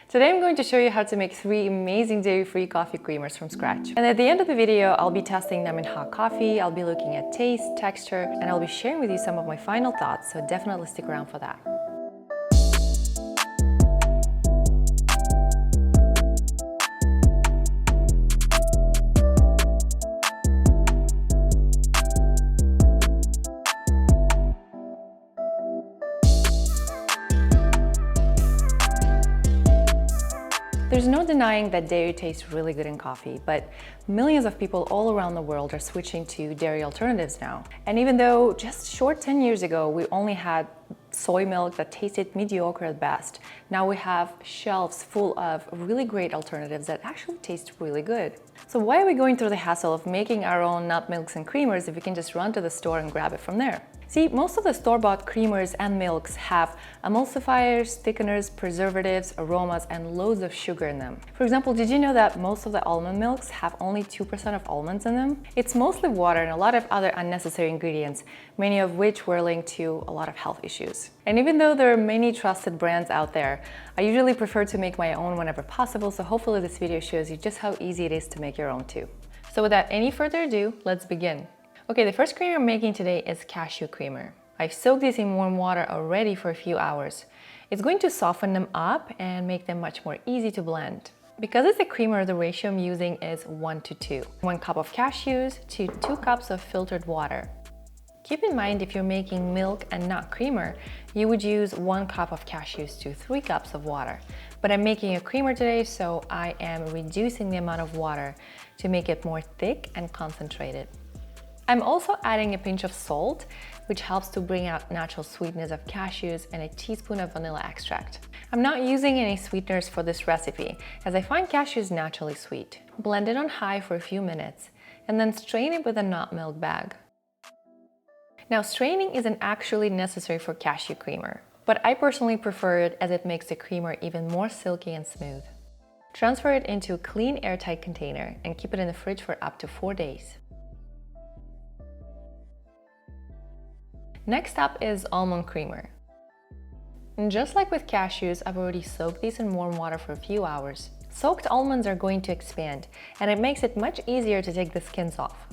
Today I'm going to show you how to make 3 amazing dairy-free coffee creamers from scratch. And at the end of the video, I'll be testing them in hot coffee, I'll be looking at taste, texture, and I'll be sharing with you some of my final thoughts, so definitely stick around for that. There's no denying that dairy tastes really good in coffee, but millions of people all around the world are switching to dairy alternatives now. And even though just short 10 years ago we only had soy milk that tasted mediocre at best, now we have shelves full of really great alternatives that actually taste really good. So why are we going through the hassle of making our own nut milks and creamers if we can just run to the store and grab it from there? See, most of the store-bought creamers and milks have emulsifiers, thickeners, preservatives, aromas, and loads of sugar in them. For example, did you know that most of the almond milks have only 2% of almonds in them? It's mostly water and a lot of other unnecessary ingredients, many of which were linked to a lot of health issues. And even though there are many trusted brands out there, I usually prefer to make my own whenever possible, so hopefully this video shows you just how easy it is to make your own too. So without any further ado, let's begin. Okay, the first creamer I'm making today is cashew creamer. I've soaked these in warm water already for a few hours. It's going to soften them up and make them much more easy to blend. Because it's a creamer, the ratio I'm using is 1:2. 1 cup of cashews to 2 cups of filtered water. Keep in mind, if you're making milk and not creamer, you would use 1 cup of cashews to 3 cups of water. But I'm making a creamer today, so I am reducing the amount of water to make it more thick and concentrated. I'm also adding a pinch of salt, which helps to bring out natural sweetness of cashews, and a teaspoon of vanilla extract. I'm not using any sweeteners for this recipe, as I find cashews naturally sweet. Blend it on high for a few minutes, and then strain it with a nut milk bag. Now, straining isn't actually necessary for cashew creamer, but I personally prefer it as it makes the creamer even more silky and smooth. Transfer it into a clean airtight container and keep it in the fridge for up to 4 days. Next up is almond creamer. And just like with cashews, I've already soaked these in warm water for a few hours. Soaked almonds are going to expand, and it makes it much easier to take the skins off.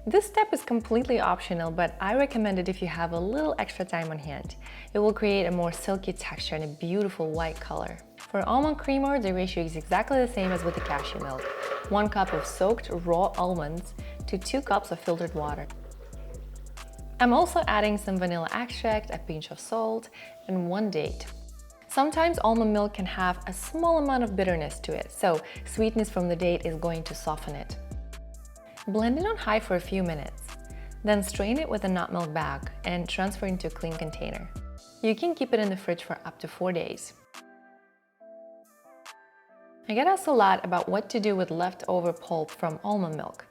This step is completely optional, but I recommend it if you have a little extra time on hand. It will create a more silky texture and a beautiful white color. For almond creamer, the ratio is exactly the same as with the cashew milk. 1 cup of soaked raw almonds to 2 cups of filtered water. I'm also adding some vanilla extract, a pinch of salt, and 1 date. Sometimes almond milk can have a small amount of bitterness to it, so sweetness from the date is going to soften it. Blend it on high for a few minutes, then strain it with a nut milk bag and transfer into a clean container. You can keep it in the fridge for up to 4 days. I get asked a lot about what to do with leftover pulp from almond milk.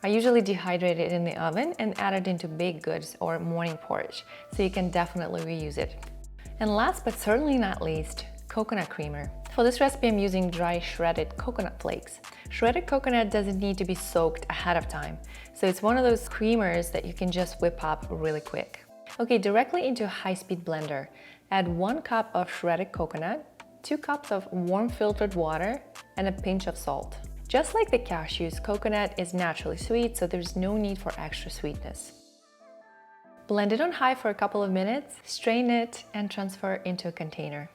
I usually dehydrate it in the oven and add it into baked goods or morning porridge, so you can definitely reuse it. And last but certainly not least, coconut creamer. For this recipe, I'm using dry shredded coconut flakes. Shredded coconut doesn't need to be soaked ahead of time, so it's one of those creamers that you can just whip up really quick. Okay, directly into a high-speed blender, add 1 cup of shredded coconut, 2 cups of warm filtered water, and a pinch of salt. Just like the cashews, coconut is naturally sweet, so there's no need for extra sweetness. Blend it on high for a couple of minutes, strain it, and transfer into a container.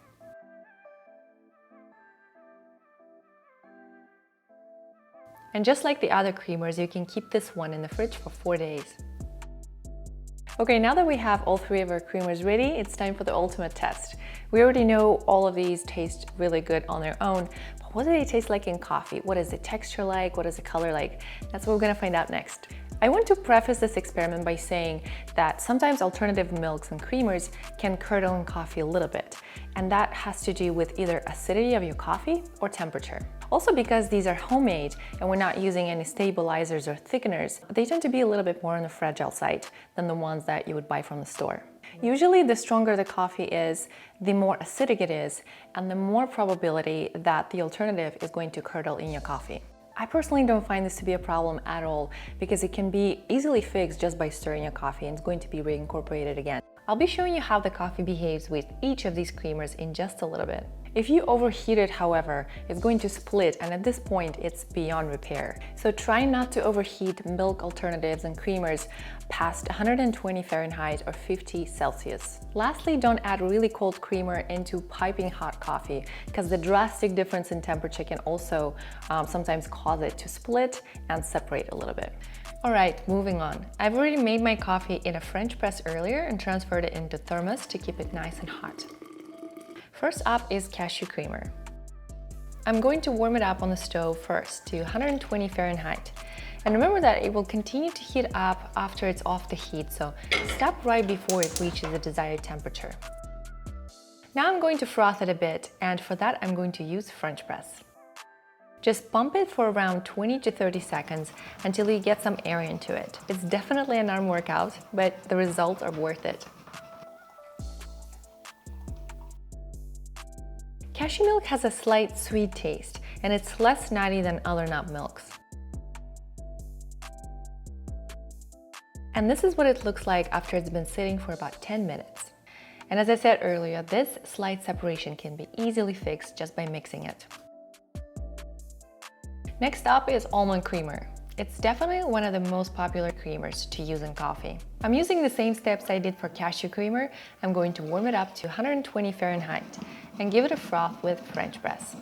And just like the other creamers, you can keep this one in the fridge for 4 days. Okay, now that we have all 3 of our creamers ready, it's time for the ultimate test. We already know all of these taste really good on their own, but what do they taste like in coffee? What is the texture like? What is the color like? That's what we're gonna find out next. I want to preface this experiment by saying that sometimes alternative milks and creamers can curdle in coffee a little bit, and that has to do with either acidity of your coffee or temperature. Also, because these are homemade and we're not using any stabilizers or thickeners, they tend to be a little bit more on the fragile side than the ones that you would buy from the store. Usually, the stronger the coffee is, the more acidic it is, and the more probability that the alternative is going to curdle in your coffee. I personally don't find this to be a problem at all, because it can be easily fixed just by stirring your coffee, and it's going to be reincorporated again. I'll be showing you how the coffee behaves with each of these creamers in just a little bit. If you overheat it, however, it's going to split, and at this point it's beyond repair. So try not to overheat milk alternatives and creamers past 120 Fahrenheit or 50 Celsius. Lastly, don't add really cold creamer into piping hot coffee, because the drastic difference in temperature can also sometimes cause it to split and separate a little bit. All right, moving on. I've already made my coffee in a French press earlier and transferred it into thermos to keep it nice and hot. First up is cashew creamer. I'm going to warm it up on the stove first to 120 Fahrenheit. And remember that it will continue to heat up after it's off the heat, so stop right before it reaches the desired temperature. Now I'm going to froth it a bit, and for that I'm going to use French press. Just pump it for around 20 to 30 seconds until you get some air into it. It's definitely an arm workout, but the results are worth it. Cashew milk has a slight sweet taste, and it's less nutty than other nut milks. And this is what it looks like after it's been sitting for about 10 minutes. And as I said earlier, this slight separation can be easily fixed just by mixing it. Next up is almond creamer. It's definitely one of the most popular creamers to use in coffee. I'm using the same steps I did for cashew creamer. I'm going to warm it up to 120 Fahrenheit and give it a froth with French press.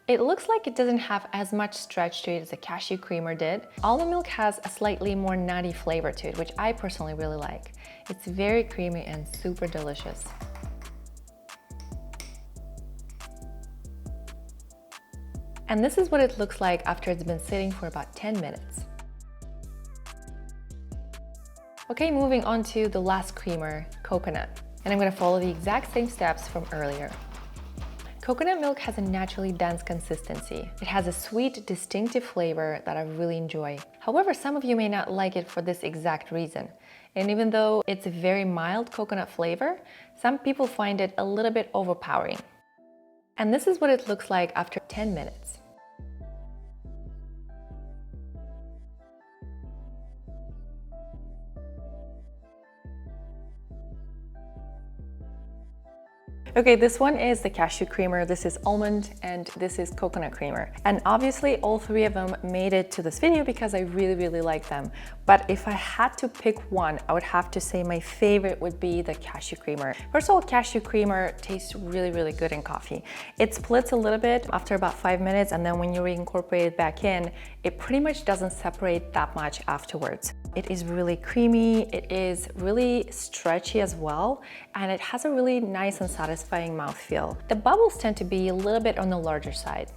It looks like it doesn't have as much stretch to it as the cashew creamer did. Almond milk has a slightly more nutty flavor to it, which I personally really like. It's very creamy and super delicious. And this is what it looks like after it's been sitting for about 10 minutes. Okay, moving on to the last creamer, coconut. And I'm gonna follow the exact same steps from earlier. Coconut milk has a naturally dense consistency. It has a sweet, distinctive flavor that I really enjoy. However, some of you may not like it for this exact reason. And even though it's a very mild coconut flavor, some people find it a little bit overpowering. And this is what it looks like after 10 minutes. Okay, this one is the cashew creamer, this is almond, and this is coconut creamer. And obviously all three of them made it to this video because I really like them. But if I had to pick one, I would have to say my favorite would be the cashew creamer. First of all, cashew creamer tastes really good in coffee. It splits a little bit after about 5 minutes, and then when you reincorporate it back in, it pretty much doesn't separate that much afterwards. It is really creamy, it is really stretchy as well, and it has a really nice and satisfying mouthfeel. The bubbles tend to be a little bit on the larger side.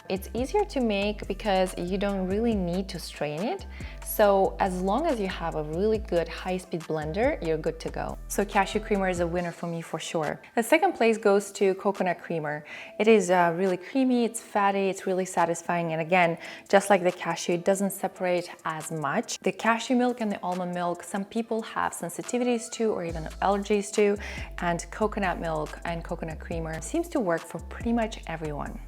It's easier to make because you don't really need to strain it. So as long as you have a really good high-speed blender, you're good to go. So cashew creamer is a winner for me for sure. The second place goes to coconut creamer. It is really creamy, it's fatty, it's really satisfying. And again, just like the cashew, it doesn't separate as much. The cashew milk and the almond milk, some people have sensitivities to or even allergies to, and coconut milk and coconut creamer seems to work for pretty much everyone.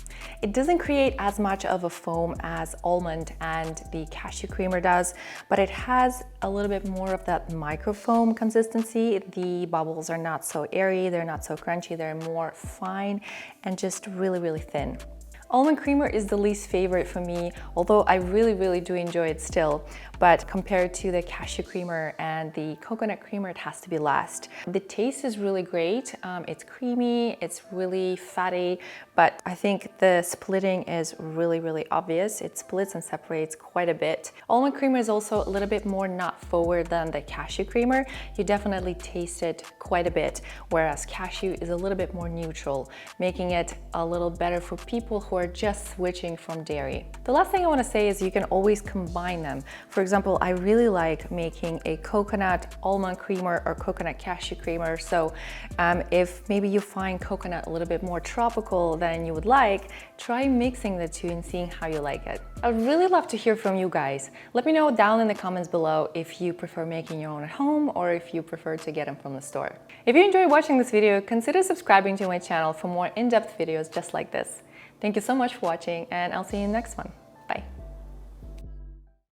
It doesn't create as much of a foam as almond and the cashew creamer does, but it has a little bit more of that microfoam consistency. The bubbles are not so airy, they're not so crunchy, they're more fine and just really thin. Almond creamer is the least favorite for me, although I really do enjoy it still. But compared to the cashew creamer and the coconut creamer, it has to be last. The taste is really great. It's creamy, it's really fatty, but I think the splitting is really obvious. It splits and separates quite a bit. Almond creamer is also a little bit more nut forward than the cashew creamer. You definitely taste it quite a bit, whereas cashew is a little bit more neutral, making it a little better for people who are just switching from dairy. The last thing I want to say is you can always combine them. For example, I really like making a coconut almond creamer or coconut cashew creamer. So if maybe you find coconut a little bit more tropical than you would like, try mixing the two and seeing how you like it. I'd really love to hear from you guys. Let me know down in the comments below if you prefer making your own at home or if you prefer to get them from the store. If you enjoyed watching this video, consider subscribing to my channel for more in-depth videos just like this. Thank you so much for watching, and I'll see you in the next one. Bye.